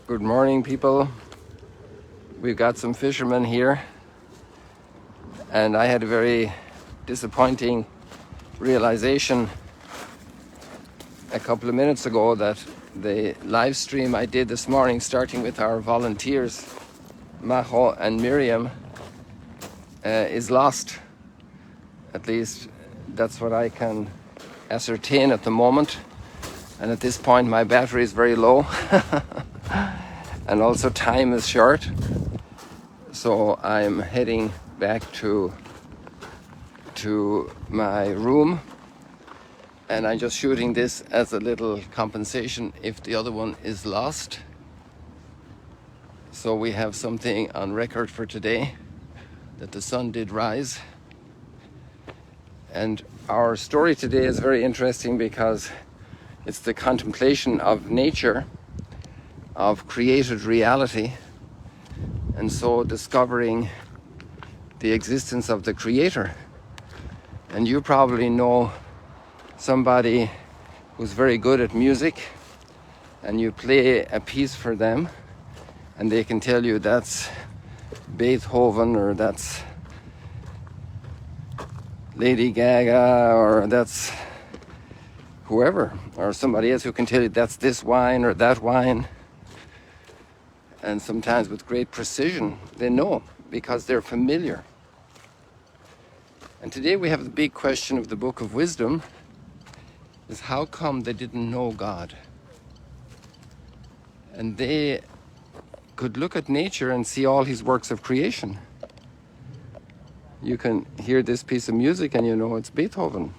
Good morning, people. We've got some fishermen here, and I had a very disappointing realization a couple of minutes ago that the live stream I did this morning, starting with our volunteers, Majo and Miriam, is lost. At least that's what I can ascertain at the moment. And at this point, my battery is very low. And also time is short, so I'm heading back to my room, and I'm just shooting this as a little compensation if the other one is lost. So we have something on record for today, that the sun did rise. And our story today is very interesting because it's the contemplation of nature, of created reality, and so discovering the existence of the Creator. And you probably know somebody who's very good at music, and you play a piece for them, and they can tell you that's Beethoven, or that's Lady Gaga, or that's whoever, or somebody else who can tell you that's this wine or that wine. And sometimes with great precision, they know because they're familiar. And today we have the big question of the Book of Wisdom, is how come they didn't know God? And they could look at nature and see all his works of creation. You can hear this piece of music and you know it's Beethoven.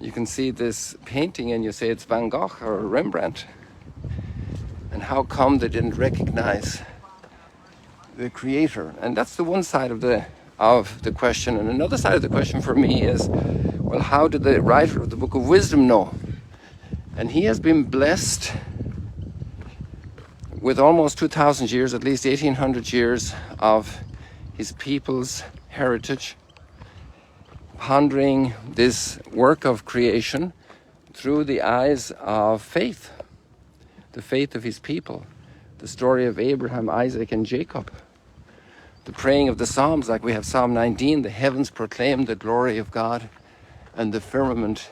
You can see this painting and you say it's Van Gogh or Rembrandt. And how come they didn't recognize the Creator? And that's the one side of the question. And another side of the question for me is, well, how did the writer of the Book of Wisdom know? And he has been blessed with almost 2,000 years, at least 1,800 years of his people's heritage, pondering this work of creation through the eyes of faith. The faith of his people, the story of Abraham, Isaac, and Jacob, the praying of the Psalms, like we have Psalm 19, the heavens proclaim the glory of God, and the firmament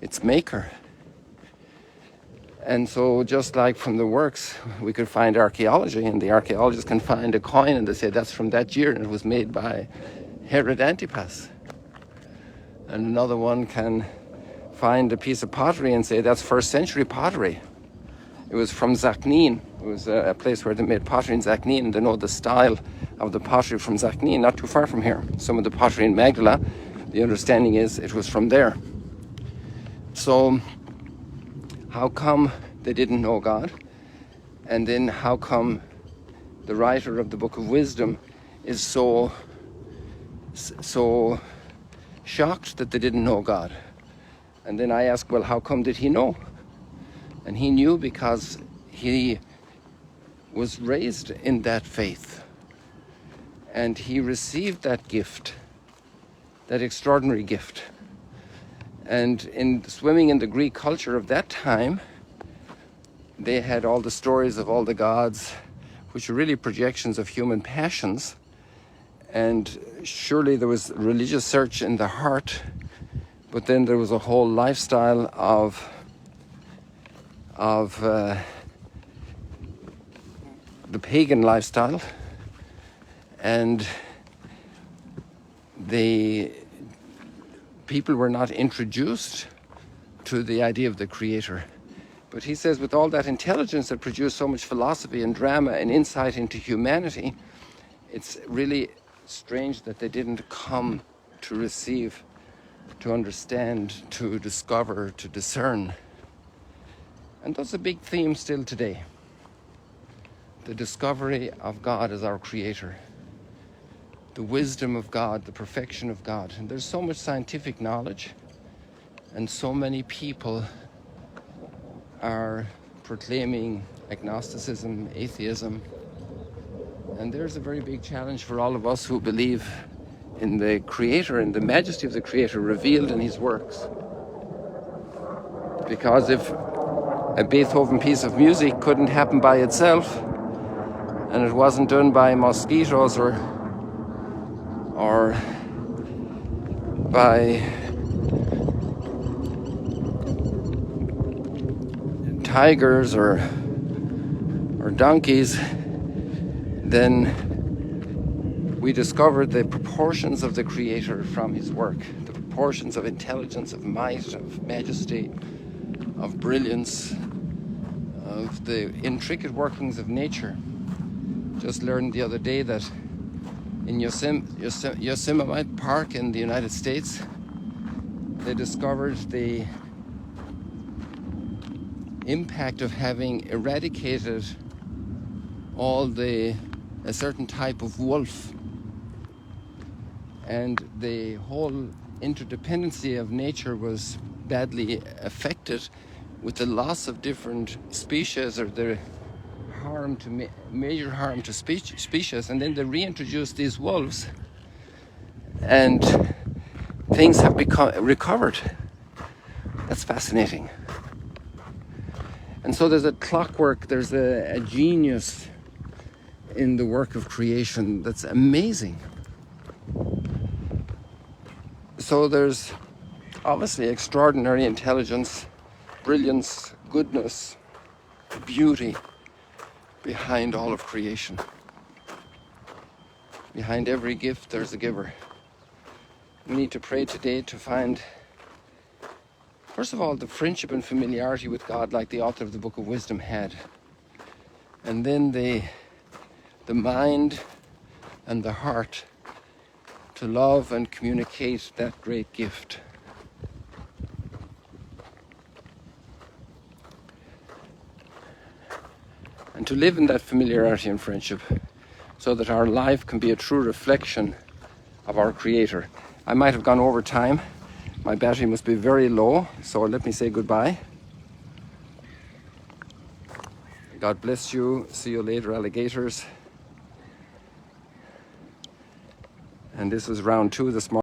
its maker. And so just like from the works, we could find archaeology, and the archaeologists can find a coin and they say that's from that year and it was made by Herod Antipas. And another one can find a piece of pottery and say that's first century pottery. It was from Zaknin. It was a place where they made pottery in Zaknin, and they know the style of the pottery from Zaknin, not too far from here. Some of the pottery in Magdala, the understanding is it was from there. So how come they didn't know God? And then how come the writer of the Book of Wisdom is so shocked that they didn't know God? And then I ask, well, how come did he know? And he knew because he was raised in that faith. And he received that gift, that extraordinary gift. And in swimming in the Greek culture of that time, they had all the stories of all the gods, which are really projections of human passions. And surely there was religious search in the heart, but then there was a whole lifestyle of the pagan lifestyle, and the people were not introduced to the idea of the Creator. But he says with all that intelligence that produced so much philosophy and drama and insight into humanity, it's really strange that they didn't come to receive, to understand, to discover, to discern. And that's a big theme still today. The discovery of God as our Creator. The wisdom of God, the perfection of God. And there's so much scientific knowledge, and so many people are proclaiming agnosticism, atheism. And there's a very big challenge for all of us who believe in the Creator, in the majesty of the Creator revealed in his works. Because if a Beethoven piece of music couldn't happen by itself, and it wasn't done by mosquitoes or by tigers or donkeys. Then we discovered the proportions of the Creator from his work, the proportions of intelligence, of might, of majesty, of brilliance, of the intricate workings of nature. Just learned the other day that in Yosemite Park in the United States, they discovered the impact of having eradicated a certain type of wolf, and the whole interdependency of nature was badly affected with the loss of different species, or the major harm to species, and then they reintroduced these wolves and things have become recovered. That's fascinating. And so there's a clockwork, there's a genius in the work of creation that's amazing. So there's obviously extraordinary intelligence, brilliance, goodness, beauty behind all of creation. Behind every gift there's a giver. We need to pray today to find, first of all, the friendship and familiarity with God like the author of the Book of Wisdom had. And then the mind and the heart to love and communicate that great gift. And to live in that familiarity and friendship so that our life can be a true reflection of our Creator. I might have gone over time. My battery must be very low, so let me say goodbye. God bless you. See you later, alligators. And this was round 2 this morning.